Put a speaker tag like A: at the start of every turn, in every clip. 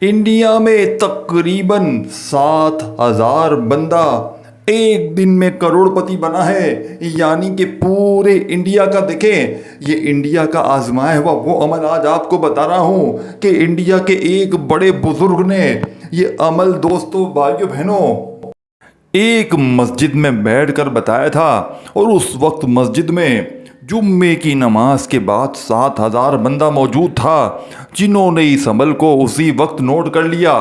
A: India میں تقریباً 7,000 بندہ ایک دن میں کروڑپتی بنا ہے، یعنی کہ پورے انڈیا کا دیکھیں، یہ انڈیا کا آزمایا ہوا وہ عمل آج آپ کو بتا رہا ہوں کہ انڈیا کے ایک بڑے بزرگ نے یہ عمل دوستوں بھائیوں بہنوں ایک مسجد میں بیٹھ کر بتایا تھا، اور اس وقت مسجد میں جمعے کی نماز کے بعد 7,000 بندہ موجود تھا، جنہوں نے اس عمل کو اسی وقت نوٹ کر لیا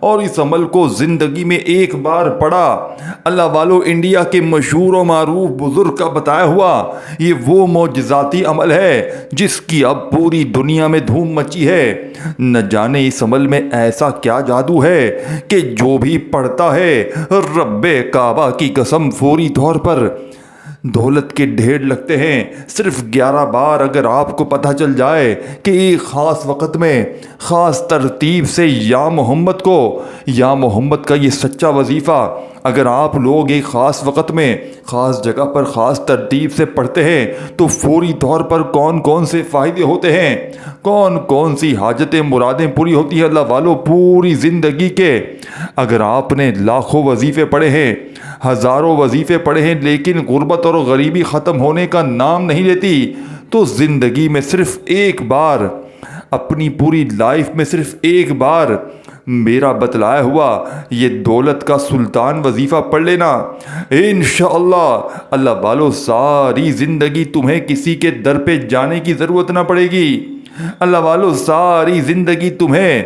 A: اور اس عمل کو زندگی میں ایک بار پڑھا۔ اللہ والو، انڈیا کے مشہور و معروف بزرگ کا بتایا ہوا یہ وہ معجزاتی عمل ہے جس کی اب پوری دنیا میں دھوم مچی ہے۔ نہ جانے اس عمل میں ایسا کیا جادو ہے کہ جو بھی پڑھتا ہے، رب کعبہ کی قسم، فوری طور پر دولت کے ڈھیر لگتے ہیں۔ صرف 11 بار اگر آپ کو پتہ چل جائے کہ ایک خاص وقت میں خاص ترتیب سے یا محمد کا یہ سچا وظیفہ اگر آپ لوگ ایک خاص وقت میں خاص جگہ پر خاص ترتیب سے پڑھتے ہیں تو فوری طور پر کون کون سے فائدے ہوتے ہیں، کون کون سی حاجتیں مرادیں پوری ہوتی ہیں۔ اللہ والو، پوری زندگی کے اگر آپ نے لاکھوں وظیفے پڑھے ہیں، ہزاروں وظیفے پڑھے ہیں، لیکن غربت اور غریبی ختم ہونے کا نام نہیں لیتی، تو زندگی میں صرف ایک بار، اپنی پوری لائف میں صرف ایک بار میرا بتلایا ہوا یہ دولت کا سلطان وظیفہ پڑھ لینا، انشاءاللہ اللہ والو ساری زندگی تمہیں کسی کے در پہ جانے کی ضرورت نہ پڑے گی۔ اللہ والو ساری زندگی تمہیں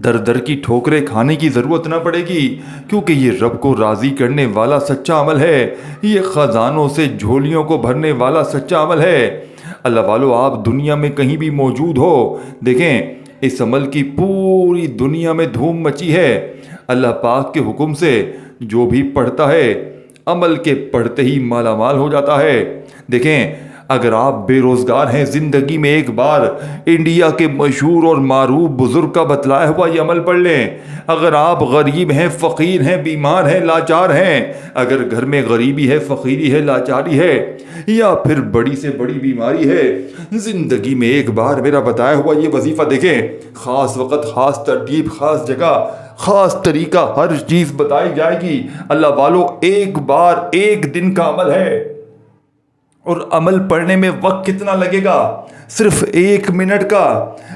A: در در کی ٹھوکریں کھانے کی ضرورت نہ پڑے گی، کیونکہ یہ رب کو راضی کرنے والا سچا عمل ہے، یہ خزانوں سے جھولیوں کو بھرنے والا سچا عمل ہے۔ اللہ والو، آپ دنیا میں کہیں بھی موجود ہو، دیکھیں اس عمل کی پوری دنیا میں دھوم مچی ہے۔ اللہ پاک کے حکم سے جو بھی پڑھتا ہے عمل کے پڑھتے ہی مالا مال ہو جاتا ہے۔ دیکھیں اگر آپ بے روزگار ہیں، زندگی میں ایک بار انڈیا کے مشہور اور معروف بزرگ کا بتلایا ہوا یہ عمل پڑھ لیں۔ اگر آپ غریب ہیں، فقیر ہیں، بیمار ہیں، لاچار ہیں، اگر گھر میں غریبی ہے، فقیری ہے، لاچاری ہے، یا پھر بڑی سے بڑی بیماری ہے، زندگی میں ایک بار میرا بتایا ہوا یہ وظیفہ دیکھیں، خاص وقت، خاص ترتیب، خاص جگہ، خاص طریقہ، ہر چیز بتائی جائے گی۔ اللہ والو، ایک بار ایک دن کا عمل ہے، اور عمل پڑھنے میں وقت کتنا لگے گا؟ صرف 1 منٹ کا۔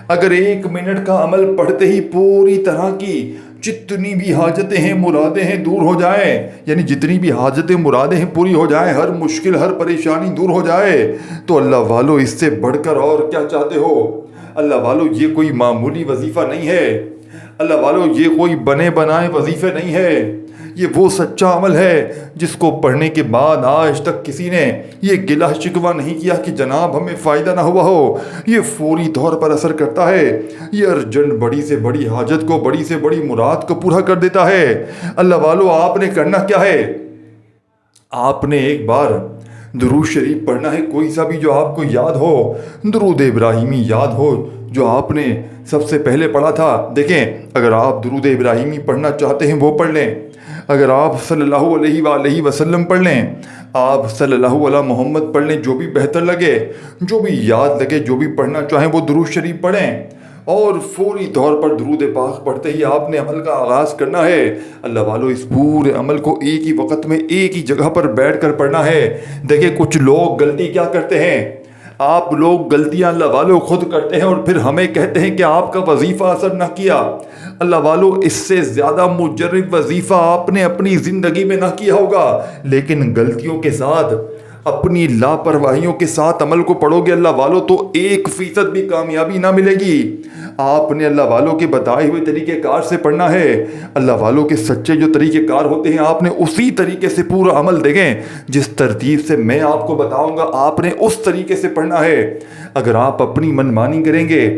A: اگر 1 منٹ کا عمل پڑھتے ہی پوری طرح کی جتنی بھی حاجتیں ہیں، مرادیں ہیں، دور ہو جائیں، یعنی جتنی بھی حاجتیں مرادیں ہیں پوری ہو جائیں، ہر مشکل، ہر پریشانی دور ہو جائے، تو اللہ والو اس سے بڑھ کر اور کیا چاہتے ہو؟ اللہ والو، یہ کوئی معمولی وظیفہ نہیں ہے۔ اللہ والو، یہ کوئی بنے بنائے وظیفے نہیں ہے، یہ وہ سچا عمل ہے جس کو پڑھنے کے بعد آج تک کسی نے یہ گلہ شکوہ نہیں کیا کہ جناب ہمیں فائدہ نہ ہوا ہو۔ یہ فوری طور پر اثر کرتا ہے، یہ ارجنٹ بڑی سے بڑی حاجت کو، بڑی سے بڑی مراد کو پورا کر دیتا ہے۔ اللہ والو، آپ نے کرنا کیا ہے؟ آپ نے ایک بار درود شریف پڑھنا ہے، کوئی سا بھی جو آپ کو یاد ہو، درود ابراہیمی یاد ہو جو آپ نے سب سے پہلے پڑھا تھا۔ دیکھیں اگر آپ درود ابراہیمی پڑھنا چاہتے ہیں وہ پڑھ لیں، اگر آپ صلی اللہ علیہ وآلہ وسلم پڑھ لیں، آپ صلی اللہ علیہ محمد پڑھ لیں، جو بھی بہتر لگے، جو بھی یاد لگے، جو بھی پڑھنا چاہیں وہ درود شریف پڑھیں، اور فوری طور پر درود پاک پڑھتے ہی آپ نے عمل کا آغاز کرنا ہے۔ اللہ والو، اس پورے عمل کو ایک ہی وقت میں ایک ہی جگہ پر بیٹھ کر پڑھنا ہے۔ دیکھیں کچھ لوگ غلطی کیا کرتے ہیں، آپ لوگ غلطیاں اللہ والو خود کرتے ہیں اور پھر ہمیں کہتے ہیں کہ آپ کا وظیفہ اثر نہ کیا۔ اللہ والو، اس سے زیادہ مجرب وظیفہ آپ نے اپنی زندگی میں نہ کیا ہوگا، لیکن غلطیوں کے ساتھ، اپنی لاپرواہیوں کے ساتھ عمل کو پڑھو گے اللہ والو تو 1% بھی کامیابی نہ ملے گی۔ آپ نے اللہ والوں کے بتائے ہوئے طریقہ کار سے پڑھنا ہے۔ اللہ والوں کے سچے جو طریقہ کار ہوتے ہیں، آپ نے اسی طریقے سے پورا عمل دیکھیں، جس ترتیب سے میں آپ کو بتاؤں گا آپ نے اس طریقے سے پڑھنا ہے۔ اگر آپ اپنی منمانی کریں گے،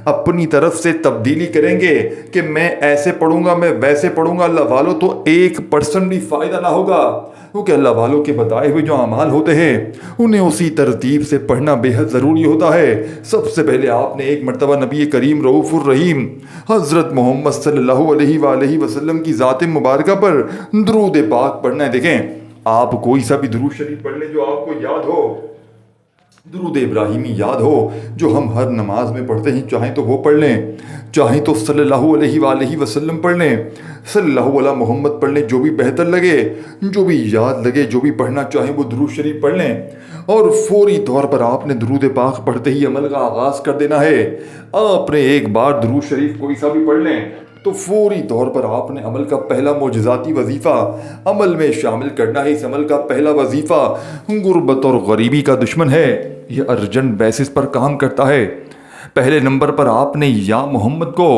A: اپنی طرف سے تبدیلی کریں گے کہ میں ایسے پڑھوں گا، میں ویسے پڑھوں گا، اللہ والوں تو 1% بھی فائدہ نہ ہوگا، کیونکہ اللہ والوں کے بتائے ہوئے جو اعمال ہوتے ہیں انہیں اسی ترتیب سے پڑھنا بے حد ضروری ہوتا ہے۔ سب سے پہلے آپ نے ایک مرتبہ نبی کریم رؤوف الرحیم حضرت محمد صلی اللہ علیہ وآلہ وسلم کی ذات مبارکہ پر درود پاک پڑھنا ہے۔ دیکھیں آپ کوئی سا بھی درود شریف پڑھ لیں جو آپ کو یاد ہو، درود ابراہیمی یاد ہو جو ہم ہر نماز میں پڑھتے ہیں، چاہیں تو وہ پڑھ لیں، چاہیں تو صلی اللہ علیہ وآلہ وسلم پڑھ لیں، صلی اللہ علیہ محمد پڑھ لیں، جو بھی بہتر لگے، جو بھی یاد لگے، جو بھی پڑھنا چاہیں وہ درود شریف پڑھ لیں، اور فوری طور پر آپ نے درود پاک پڑھتے ہی عمل کا آغاز کر دینا ہے۔ آپ نے ایک بار درود شریف کوئی سا بھی پڑھ لیں تو فوری طور پر آپ نے عمل کا پہلا معجزاتی وظیفہ عمل میں شامل کرنا ہے۔ اس عمل کا پہلا وظیفہ غربت اور غریبی کا دشمن ہے، یہ ارجنٹ بیسس پر کام کرتا ہے۔ پہلے نمبر پر آپ نے یا محمد کو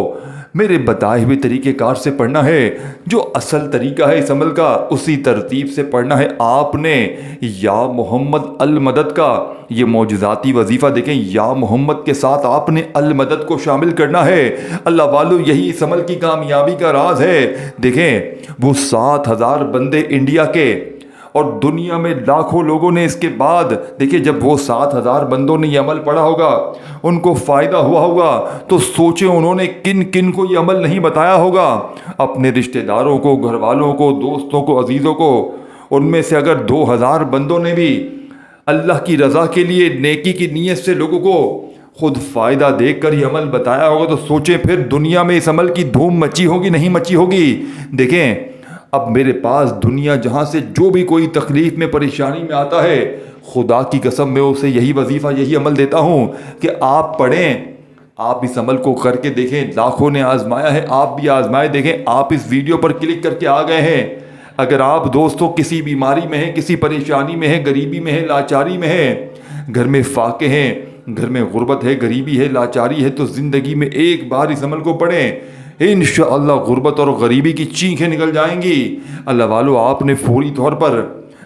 A: میرے بتائے ہوئے طریقہ کار سے پڑھنا ہے، جو اصل طریقہ ہے اس عمل کا اسی ترتیب سے پڑھنا ہے۔ آپ نے یا محمد المدد کا یہ معجزاتی وظیفہ دیکھیں، یا محمد کے ساتھ آپ نے المدد کو شامل کرنا ہے۔ اللہ والو، یہی اس عمل کی کامیابی کا راز ہے۔ دیکھیں، وہ 7,000 بندے انڈیا کے اور دنیا میں لاکھوں لوگوں نے اس کے بعد دیکھیں، جب وہ 7,000 بندوں نے یہ عمل پڑھا ہوگا، ان کو فائدہ ہوا ہوگا، تو سوچیں انہوں نے کن کن کو یہ عمل نہیں بتایا ہوگا، اپنے رشتہ داروں کو، گھر والوں کو، دوستوں کو، عزیزوں کو۔ ان میں سے اگر 2,000 بندوں نے بھی اللہ کی رضا کے لیے نیکی کی نیت سے لوگوں کو خود فائدہ دیکھ کر یہ عمل بتایا ہوگا، تو سوچیں پھر دنیا میں اس عمل کی دھوم مچی ہوگی نہیں مچی ہوگی۔ دیکھیں، اب میرے پاس دنیا جہاں سے جو بھی کوئی تکلیف میں پریشانی میں آتا ہے، خدا کی قسم میں اسے یہی وظیفہ یہی عمل دیتا ہوں کہ آپ پڑھیں، آپ اس عمل کو کر کے دیکھیں۔ لاکھوں نے آزمایا ہے، آپ بھی آزمائے دیکھیں۔ آپ اس ویڈیو پر کلک کر کے آ گئے ہیں، اگر آپ دوستوں کسی بیماری میں ہیں، کسی پریشانی میں ہیں، غریبی میں ہیں، لاچاری میں ہیں، گھر میں فاقے ہیں، گھر میں غربت ہے، غریبی ہے، لاچاری ہے، تو زندگی میں ایک بار اس عمل کو پڑھیں، انشاءاللہ غربت اور غریبی کی چینخیں نکل جائیں گی۔ اللہ والو، آپ نے فوری طور پر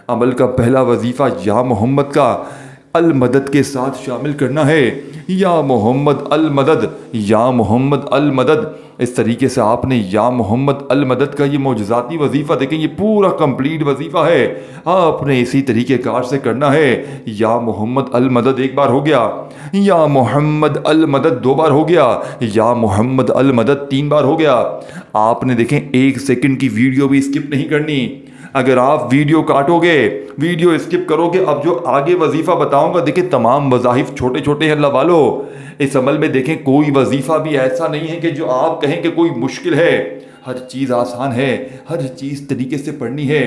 A: عمل کا پہلا وظیفہ یا محمد کا المدد کے ساتھ شامل کرنا ہے۔ یا محمد المدد، یا محمد المدد، اس طریقے سے آپ نے یا محمد المدد کا یہ معجزاتی وظیفہ دیکھیں، یہ پورا کمپلیٹ وظیفہ ہے، آپ نے اسی طریقہ کار سے کرنا ہے۔ یا محمد المدد ایک بار ہو گیا، یا محمد المدد 2 بار ہو گیا، یا محمد المدد 3 بار ہو گیا۔ آپ نے دیکھیں 1 سیکنڈ کی ویڈیو بھی اسکپ نہیں کرنی۔ اگر آپ ویڈیو کاٹو گے، ویڈیو اسکپ کرو گے، اب جو آگے وظیفہ بتاؤں گا، دیکھیں تمام وظائف چھوٹے چھوٹے ہیں۔ اللہ والو، اس عمل میں دیکھیں کوئی وظیفہ بھی ایسا نہیں ہے کہ جو آپ کہیں کہ کوئی مشکل ہے، ہر چیز آسان ہے، ہر چیز طریقے سے پڑھنی ہے۔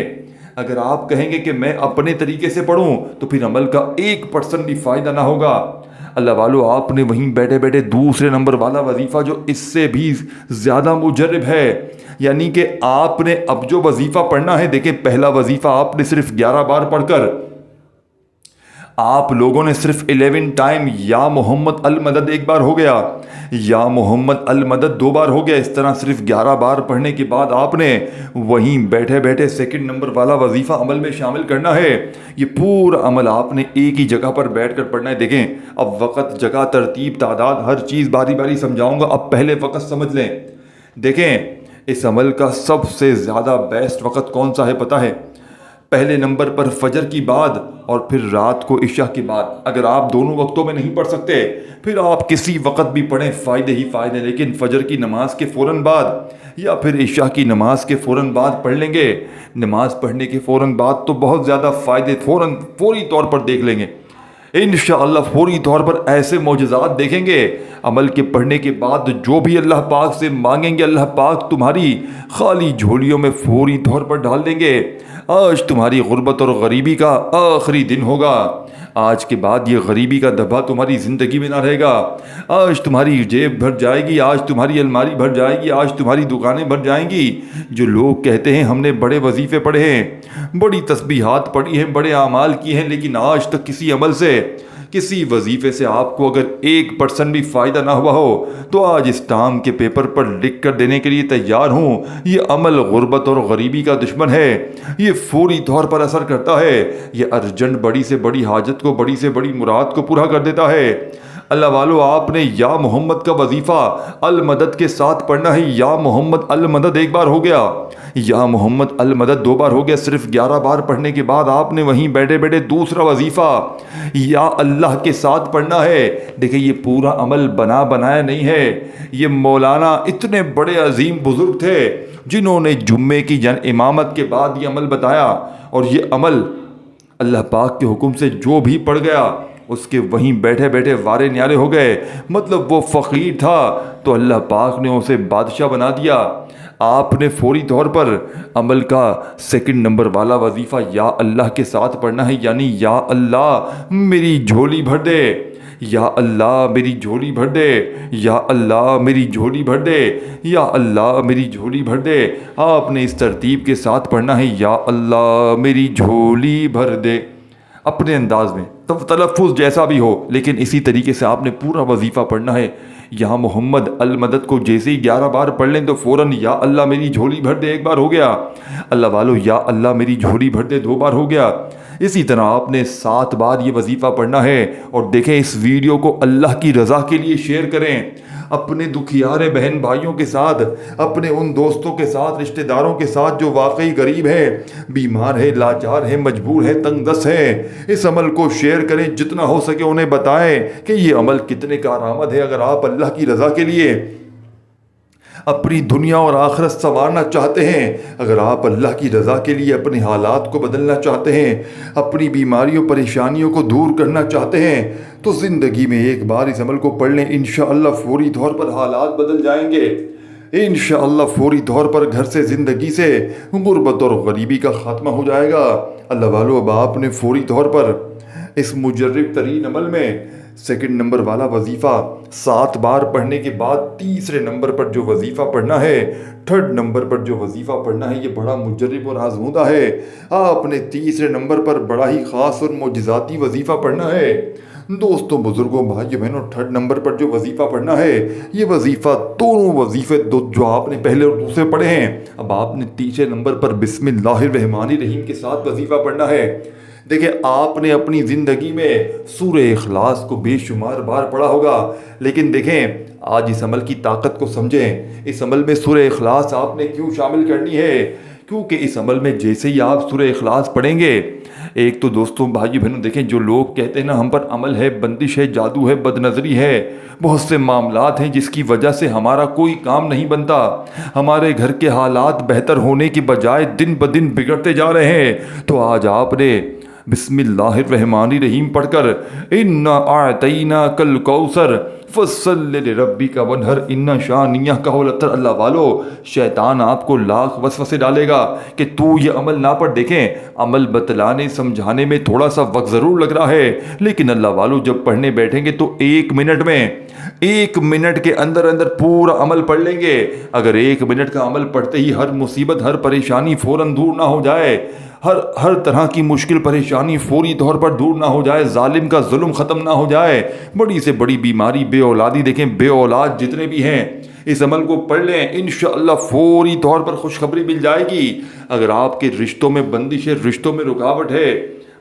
A: اگر آپ کہیں گے کہ میں اپنے طریقے سے پڑھوں تو پھر عمل کا 1% بھی فائدہ نہ ہوگا۔ اللہ والو، آپ نے وہیں بیٹھے بیٹھے دوسرے نمبر والا وظیفہ جو اس سے بھی زیادہ مجرب ہے، یعنی کہ آپ نے اب جو وظیفہ پڑھنا ہے، دیکھیں پہلا وظیفہ آپ نے صرف 11 بار پڑھ کر آپ لوگوں نے صرف 11 ٹائم یا محمد المدد 1 بار ہو گیا، یا محمد المدد 2 بار ہو گیا۔ اس طرح صرف 11 بار پڑھنے کے بعد آپ نے وہیں بیٹھے بیٹھے سیکنڈ نمبر والا وظیفہ عمل میں شامل کرنا ہے۔ یہ پورا عمل آپ نے ایک ہی جگہ پر بیٹھ کر پڑھنا ہے۔ دیکھیں، اب وقت، جگہ، ترتیب، تعداد، ہر چیز باری باری سمجھاؤں گا، اب پہلے وقت سمجھ لیں۔ دیکھیں، اس عمل کا سب سے زیادہ بیسٹ وقت کون سا ہے پتہ ہے؟ پہلے نمبر پر فجر کی بعد اور پھر رات کو عشاء کی بعد۔ اگر آپ دونوں وقتوں میں نہیں پڑھ سکتے، پھر آپ کسی وقت بھی پڑھیں، فائدے ہی فائدے، لیکن فجر کی نماز کے فوراً بعد یا پھر عشاء کی نماز کے فوراً بعد پڑھ لیں گے۔ نماز پڑھنے کے فوراً بعد تو بہت زیادہ فائدے فوری طور پر دیکھ لیں گے انشاءاللہ۔ فوری طور پر ایسے معجزات دیکھیں گے، عمل کے پڑھنے کے بعد جو بھی اللہ پاک سے مانگیں گے، اللہ پاک تمہاری خالی جھولیوں میں فوری طور پر ڈال دیں گے۔ آج تمہاری غربت اور غریبی کا آخری دن ہوگا، آج کے بعد یہ غریبی کا دھبا تمہاری زندگی میں نہ رہے گا۔ آج تمہاری جیب بھر جائے گی، آج تمہاری الماری بھر جائے گی، آج تمہاری دکانیں بھر جائیں گی۔ جو لوگ کہتے ہیں ہم نے بڑے وظیفے پڑھے ہیں، بڑی تسبیحات پڑھی ہیں، بڑے اعمال کیے ہیں، لیکن آج تک کسی عمل سے، کسی وظیفے سے آپ کو اگر 1% بھی فائدہ نہ ہوا ہو، تو آج اس ٹام کے پیپر پر لکھ کر دینے کے لیے تیار ہوں، یہ عمل غربت اور غریبی کا دشمن ہے، یہ فوری طور پر اثر کرتا ہے، یہ ارجنٹ بڑی سے بڑی حاجت کو، بڑی سے بڑی مراد کو پورا کر دیتا ہے۔ اللہ والو، آپ نے یا محمد کا وظیفہ المدد کے ساتھ پڑھنا ہے۔ یا محمد المدد 1 بار ہو گیا، یا محمد المدد 2 بار ہو گیا۔ صرف 11 بار پڑھنے کے بعد آپ نے وہیں بیٹھے بیٹھے دوسرا وظیفہ یا اللہ کے ساتھ پڑھنا ہے۔ دیکھیں، یہ پورا عمل بنایا نہیں ہے، یہ مولانا اتنے بڑے عظیم بزرگ تھے جنہوں نے جمعے کی امامت کے بعد یہ عمل بتایا، اور یہ عمل اللہ پاک کے حکم سے جو بھی پڑھ گیا اس کے وہیں بیٹھے بیٹھے وارے نیارے ہو گئے، مطلب وہ فقیر تھا تو اللہ پاک نے اسے بادشاہ بنا دیا۔ آپ نے فوری طور پر عمل کا سیکنڈ نمبر والا وظیفہ یا اللہ کے ساتھ پڑھنا ہے، یعنی یا اللہ میری جھولی بھر دے، یا اللہ میری جھولی بھر دے، یا اللہ میری جھولی بھر دے، یا اللہ میری جھولی بھر دے۔ آپ نے اس ترتیب کے ساتھ پڑھنا ہے، یا اللہ میری جھولی بھر دے، اپنے انداز میں، تلفظ جیسا بھی ہو، لیکن اسی طریقے سے آپ نے پورا وظیفہ پڑھنا ہے۔ یہاں محمد المدد کو جیسے ہی 11 بار پڑھ لیں تو فوراً یا اللہ میری جھولی بھر دے ایک بار ہو گیا، اللہ والو یا اللہ میری جھولی بھر دے 2 بار ہو گیا۔ اسی طرح آپ نے 7 بار یہ وظیفہ پڑھنا ہے۔ اور دیکھیں اس ویڈیو کو اللہ کی رضا کے لیے شیئر کریں، اپنے دکھیارے بہن بھائیوں کے ساتھ، اپنے ان دوستوں کے ساتھ، رشتہ داروں کے ساتھ جو واقعی غریب ہے، بیمار ہے، لاچار ہے، مجبور ہے، تنگ دست ہے۔ اس عمل کو شیئر کریں، جتنا ہو سکے انہیں بتائیں کہ یہ عمل کتنے کارآمد ہے۔ اگر آپ اللہ کی رضا کے لیے اپنی دنیا اور آخرت سنوارنا چاہتے ہیں، اگر آپ اللہ کی رضا کے لیے اپنے حالات کو بدلنا چاہتے ہیں، اپنی بیماریوں پریشانیوں کو دور کرنا چاہتے ہیں، تو زندگی میں ایک بار اس عمل کو پڑھ لیں، انشاءاللہ فوری طور پر حالات بدل جائیں گے۔ انشاءاللہ فوری طور پر گھر سے، زندگی سے غربت اور غریبی کا خاتمہ ہو جائے گا۔ اللہ والو اب آپ نے فوری طور پر اس مجرب ترین عمل میں سیکنڈ نمبر والا وظیفہ 7 بار پڑھنے کے بعد تیسرے نمبر پر جو وظیفہ پڑھنا ہے، تھرڈ نمبر پر جو وظیفہ پڑھنا ہے، یہ بڑا مجرب اور آزمودہ ہے۔ آپ نے تیسرے نمبر پر بڑا ہی خاص اور معجزاتی وظیفہ پڑھنا ہے۔ دوستوں، بزرگوں، بھائیوں، بہنوں، تھرڈ نمبر پر جو وظیفہ پڑھنا ہے، یہ وظیفہ دونوں وظیفے جو آپ نے پہلے اور دوسرے پڑھے ہیں، اب آپ نے تیسرے نمبر پر بسم اللہ الرحمن الرحیم کے ساتھ وظیفہ پڑھنا ہے۔ دیکھیں آپ نے اپنی زندگی میں سورہ اخلاص کو بے شمار بار پڑھا ہوگا، لیکن دیکھیں آج اس عمل کی طاقت کو سمجھیں۔ اس عمل میں سورہ اخلاص آپ نے کیوں شامل کرنی ہے؟ کیونکہ اس عمل میں جیسے ہی آپ سورہ اخلاص پڑھیں گے، ایک تو دوستوں، بھائی بہنوں، دیکھیں جو لوگ کہتے ہیں نا ہم پر عمل ہے، بندش ہے، جادو ہے، بد نظری ہے، بہت سے معاملات ہیں جس کی وجہ سے ہمارا کوئی کام نہیں بنتا، ہمارے گھر کے حالات بہتر ہونے کی بجائے دن بدن بگڑتے جا رہے ہیں، تو آج آپ نے بسم اللہ الرحمن الرحیم پڑھ کر انا اعطیناک الکوثر فصل لربک وانحر ان شانیک هو الابتر، اللہ والو شیطان آپ کو لاکھ وسوسے ڈالے گا کہ تو یہ عمل نہ پڑھ۔ دیکھیں عمل بتلانے سمجھانے میں تھوڑا سا وقت ضرور لگ رہا ہے، لیکن اللہ والو جب پڑھنے بیٹھیں گے تو 1 منٹ میں، 1 منٹ کے اندر اندر پورا عمل پڑھ لیں گے۔ اگر 1 منٹ کا عمل پڑھتے ہی ہر مصیبت، ہر پریشانی فوراً دور نہ ہو جائے، ہر طرح کی مشکل پریشانی فوری طور پر دور نہ ہو جائے، ظالم کا ظلم ختم نہ ہو جائے، بڑی سے بڑی بیماری بے اولادی، دیکھیں بے اولاد جتنے بھی ہیں اس عمل کو پڑھ لیں، انشاءاللہ فوری طور پر خوشخبری مل جائے گی۔ اگر آپ کے رشتوں میں بندش ہے، رشتوں میں رکاوٹ ہے،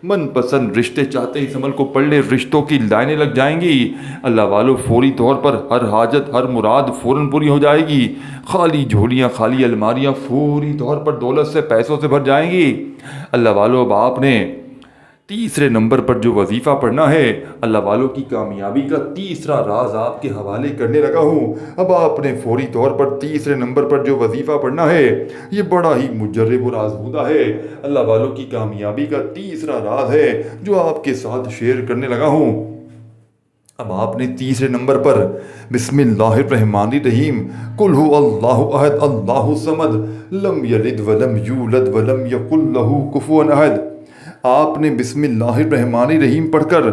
A: من پسند رشتے چاہتے ہیں، اس عمل کو پڑھ لیں، رشتوں کی لائنیں لگ جائیں گی۔ اللہ والو فوری طور پر ہر حاجت، ہر مراد فوراً پوری ہو جائے گی، خالی جھولیاں، خالی الماریاں فوری طور پر دولت سے، پیسوں سے بھر جائیں گی۔ اللہ والو اب آپ نے تیسرے نمبر پر جو وظیفہ پڑھنا ہے، اللہ والوں کی کامیابی کا تیسرا راز آپ کے حوالے کرنے لگا ہوں۔ اب آپ نے فوری طور پر تیسرے نمبر پر جو وظیفہ پڑھنا ہے، یہ بڑا ہی مجرب اور آزمودہ ہے، اللہ والوں کی کامیابی کا تیسرا راز ہے جو آپ کے ساتھ شیئر کرنے لگا ہوں۔ اب آپ نے تیسرے نمبر پر بسم اللہ الرحمن الرحیم قل هو اللہ احد اللہ الصمد لم یلد ولم یولد ولم یکن لہ کفوا احد، آپ نے بسم اللہ الرحمن الرحیم پڑھ کر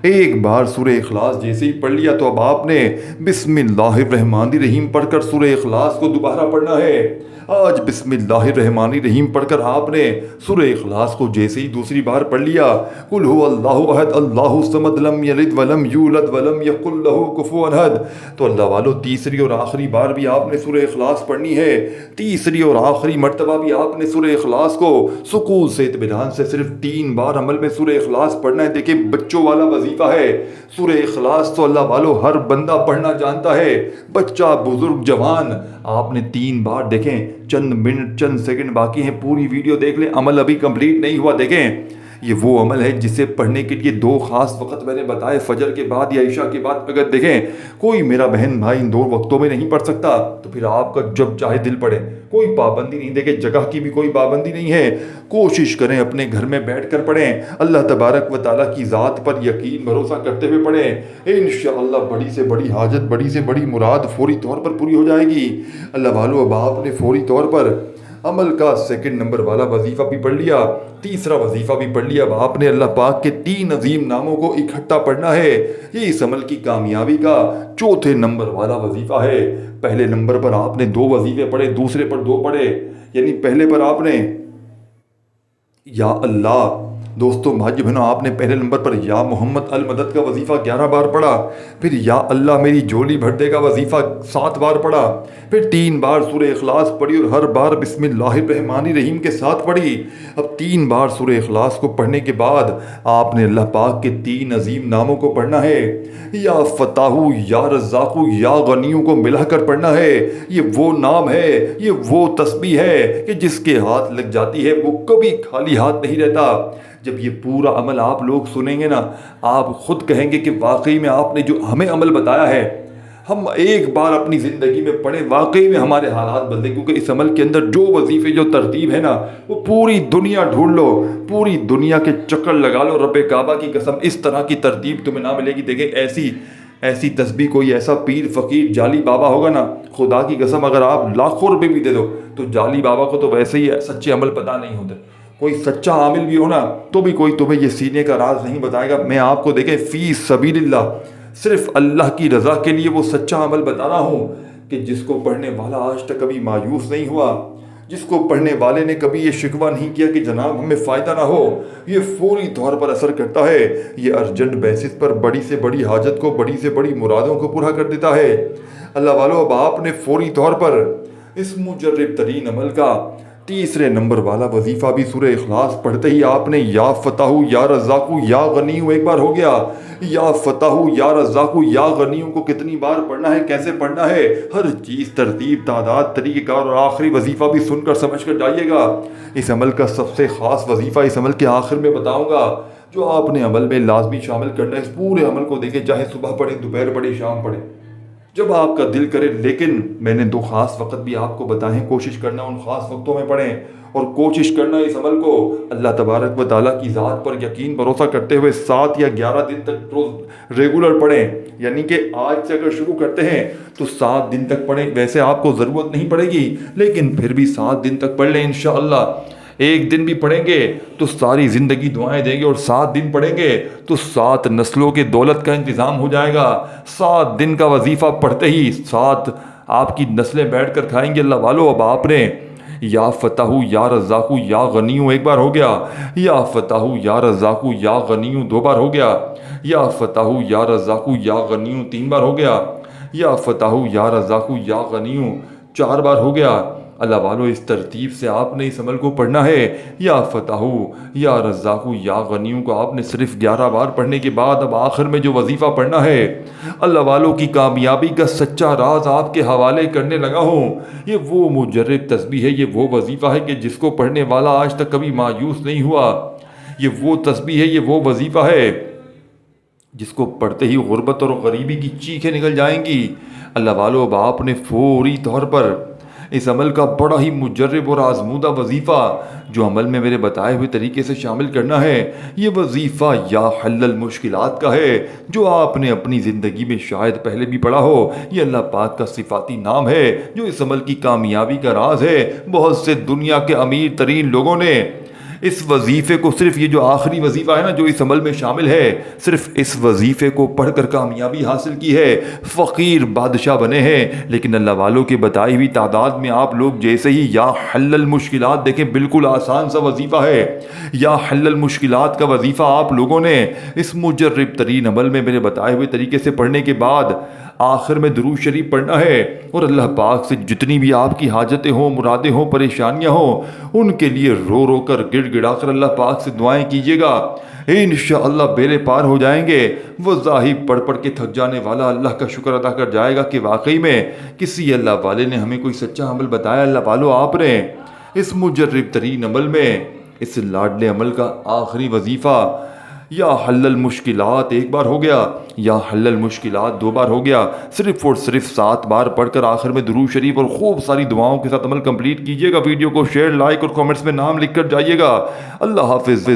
A: 1 بار سورہ اخلاص جیسے ہی پڑھ لیا، تو اب آپ نے بسم اللہ الرحمن الرحیم پڑھ کر سورہ اخلاص کو دوبارہ پڑھنا ہے۔ آج بسم اللہ الرحمن الرحیم پڑھ کر آپ نے سورہ اخلاص کو جیسے ہی دوسری بار پڑھ لیا، قل هو اللہ احد اللہ الصمد لم یلد ولم یولد ولم یکن لہ کفوا احد، تو اللہ والو تیسری اور آخری بار بھی آپ نے سورہ اخلاص پڑھنی ہے، تیسری اور آخری مرتبہ بھی آپ نے سورہ اخلاص کو سکون سے، اطمینان سے صرف 3 بار عمل میں سورہ اخلاص پڑھنا ہے۔ دیکھیں بچوں والا وظیفہ ہے، سورہ اخلاص تو اللہ والو ہر بندہ پڑھنا جانتا ہے، بچہ، بزرگ، جوان، آپ نے 3 بار، دیکھیں چند منٹ، چند سیکنڈ باقی ہیں، پوری ویڈیو دیکھ لیں، عمل ابھی کمپلیٹ نہیں ہوا۔ دیکھیں یہ وہ عمل ہے جسے پڑھنے کے لیے دو خاص وقت میں نے بتائے، فجر کے بعد یا عشاء کے بعد۔ اگر دیکھیں کوئی میرا بہن بھائی ان دو وقتوں میں نہیں پڑھ سکتا تو پھر آپ کا جب چاہے دل پڑھے، کوئی پابندی نہیں، دیکھیں جگہ کی بھی کوئی پابندی نہیں ہے، کوشش کریں اپنے گھر میں بیٹھ کر پڑھیں، اللہ تبارک و تعالیٰ کی ذات پر یقین بھروسہ کرتے ہوئے پڑھیں، انشاءاللہ بڑی سے بڑی حاجت، بڑی سے بڑی مراد فوری طور پر پوری ہو جائے گی۔ اللہ والو، اب آپ نے فوری طور پر عمل کا سیکنڈ نمبر والا وظیفہ بھی پڑھ لیا، تیسرا وظیفہ بھی پڑھ لیا۔ اب آپ نے اللہ پاک کے 3 عظیم ناموں کو اکٹھا پڑھنا ہے، یہ اس عمل کی کامیابی کا چوتھے نمبر والا وظیفہ ہے۔ پہلے نمبر پر آپ نے 2 وظیفے پڑھے، دوسرے پر 2 پڑھے، یعنی پہلے پر آپ نے یا اللہ، دوستوں بھائی بہنوں، آپ نے پہلے نمبر پر یا محمد المدد کا وظیفہ 11 بار پڑھا، پھر یا اللہ میری جھولی بھر دے کا وظیفہ 7 بار پڑھا، پھر 3 بار سورہ اخلاص پڑھی اور ہر بار بسم اللہ الرحمن الرحیم کے ساتھ پڑھی۔ اب 3 بار سورہ اخلاص کو پڑھنے کے بعد آپ نے اللہ پاک کے 3 عظیم ناموں کو پڑھنا ہے، یا فتاح، یا رزاق، یا غنی کو ملا کر پڑھنا ہے۔ یہ وہ نام ہے، یہ وہ تسبیح ہے کہ جس کے ہاتھ لگ جاتی ہے وہ کبھی خالی ہاتھ نہیں رہتا۔ جب یہ پورا عمل آپ لوگ سنیں گے نا، آپ خود کہیں گے کہ واقعی میں آپ نے جو ہمیں عمل بتایا ہے، ہم ایک بار اپنی زندگی میں پڑھیں، واقعی میں ہمارے حالات بدلیں، کیونکہ اس عمل کے اندر جو وظیفے، جو ترتیب ہے نا، وہ پوری دنیا ڈھونڈ لو، پوری دنیا کے چکر لگا لو، رب کعبہ کی قسم اس طرح کی ترتیب تمہیں نہ ملے گی۔ دیکھیں ایسی تسبیح کوئی ایسا پیر فقیر جعلی بابا ہوگا نا، خدا کی قسم اگر آپ لاکھوں روپے بھی دے دو تو جعلی بابا کو تو ویسے ہی سچے عمل پتہ نہیں ہوتے۔ کوئی سچا عامل بھی ہو نا تو بھی کوئی تمہیں یہ سینے کا راز نہیں بتائے گا۔ میں آپ کو دیکھیں فی سبیل اللہ، صرف اللہ کی رضا کے لیے وہ سچا عمل بتا رہا ہوں کہ جس کو پڑھنے والا آج تک کبھی مایوس نہیں ہوا، جس کو پڑھنے والے نے کبھی یہ شکوہ نہیں کیا کہ جناب ہمیں فائدہ نہ ہو، یہ فوری طور پر اثر کرتا ہے، یہ ارجنٹ بیسس پر بڑی سے بڑی حاجت کو، بڑی سے بڑی مرادوں کو پورا کر دیتا ہے۔ اللہ والو، اب آپ نے فوری طور پر اس مجرب ترین عمل کا تیسرے نمبر والا وظیفہ بھی سورہ اخلاص پڑھتے ہی آپ نے یا فتح، یا رزاق، یا غنی ایک بار ہو گیا۔ یا فتح، یا رزاق، یا غنی کو کتنی بار پڑھنا ہے، کیسے پڑھنا ہے، ہر چیز ترتیب، تعداد، طریقہ کار اور آخری وظیفہ بھی سن کر سمجھ کر جائیے گا۔ اس عمل کا سب سے خاص وظیفہ اس عمل کے آخر میں بتاؤں گا، جو آپ نے عمل میں لازمی شامل کرنا ہے۔ اس پورے عمل کو دیکھیں، چاہے صبح پڑھیں، دوپہر پڑھیں، شام پڑھیں، جب آپ کا دل کرے، لیکن میں نے 2 خاص وقت بھی آپ کو بتائے ہیں، کوشش کرنا ان خاص وقتوں میں پڑھیں، اور کوشش کرنا اس عمل کو اللہ تبارک و تعالیٰ کی ذات پر یقین بھروسہ کرتے ہوئے 7 یا 11 دن تک روز ریگولر پڑھیں۔ یعنی کہ آج سے اگر شروع کرتے ہیں تو 7 دن تک پڑھیں، ویسے آپ کو ضرورت نہیں پڑے گی لیکن پھر بھی 7 دن تک پڑھ لیں انشاءاللہ۔ 1 دن بھی پڑھیں گے تو ساری زندگی دعائیں دیں گے، اور 7 دن پڑھیں گے تو 7 نسلوں کے دولت کا انتظام ہو جائے گا۔ 7 دن کا وظیفہ پڑھتے ہی 7 آپ کی نسلیں بیٹھ کر کھائیں گے۔ اللہ والو، اب آپ نے یا فتح، یا رزاق، یا غنی ایک بار ہو گیا، یا فتح، یا رزاق، یا غنی 2 بار ہو گیا، یا فتح، یا رزاق، یا غنی 3 بار ہو گیا، یا فتح، یا رزاق، یا غنی 4 بار ہو گیا۔ اللہ والو، اس ترتیب سے آپ نے اس عمل کو پڑھنا ہے۔ یا فتح، یا رزاق، یا غنی کو آپ نے صرف 11 بار پڑھنے کے بعد اب آخر میں جو وظیفہ پڑھنا ہے، اللہ والوں کی کامیابی کا سچا راز آپ کے حوالے کرنے لگا ہوں۔ یہ وہ مجرب تسبیح ہے، یہ وہ وظیفہ ہے کہ جس کو پڑھنے والا آج تک کبھی مایوس نہیں ہوا۔ یہ وہ تسبیح ہے، یہ وہ وظیفہ ہے جس کو پڑھتے ہی غربت اور غریبی کی چیخیں نکل جائیں گی۔ اللہ والو، اب آپ نے فوری طور پر اس عمل کا بڑا ہی مجرب اور آزمودہ وظیفہ جو عمل میں میرے بتائے ہوئے طریقے سے شامل کرنا ہے، یہ وظیفہ یا حل المشکلات کا ہے، جو آپ نے اپنی زندگی میں شاید پہلے بھی پڑھا ہو۔ یہ اللہ پاک کا صفاتی نام ہے جو اس عمل کی کامیابی کا راز ہے۔ بہت سے دنیا کے امیر ترین لوگوں نے اس وظیفے کو، صرف یہ جو آخری وظیفہ ہے نا جو اس عمل میں شامل ہے، صرف اس وظیفے کو پڑھ کر کامیابی حاصل کی ہے، فقیر بادشاہ بنے ہیں۔ لیکن اللہ والوں کے بتائی ہوئی تعداد میں آپ لوگ جیسے ہی یا حل المشکلات دیکھیں، بالکل آسان سا وظیفہ ہے، یا حل المشکلات کا وظیفہ آپ لوگوں نے اس مجرب ترین عمل میں میرے بتائے ہوئے طریقے سے پڑھنے کے بعد آخر میں درود شریف پڑھنا ہے، اور اللہ پاک سے جتنی بھی آپ کی حاجتیں ہوں، مرادیں ہوں، پریشانیاں ہوں، ان کے لیے رو رو کر، گڑ گڑا کر اللہ پاک سے دعائیں کیجیے گا۔ انشاءاللہ بیڑے پار ہو جائیں گے۔ وہ ظاہر پڑھ پڑھ کے تھک جانے والا اللہ کا شکر ادا کر جائے گا کہ واقعی میں کسی اللہ والے نے ہمیں کوئی سچا عمل بتایا۔ اللہ والو، آپ نے اس مجرب ترین عمل میں اس لاڈلے عمل کا آخری وظیفہ یا حل المشکلات ایک بار ہو گیا یا حل المشکلات 2 بار ہو گیا، صرف اور صرف 7 بار پڑھ کر آخر میں درود شریف اور خوب ساری دعاؤں کے ساتھ عمل کمپلیٹ کیجیے گا۔ ویڈیو کو شیئر، لائک اور کامنٹس میں نام لکھ کر جائیے گا۔ اللہ حافظ۔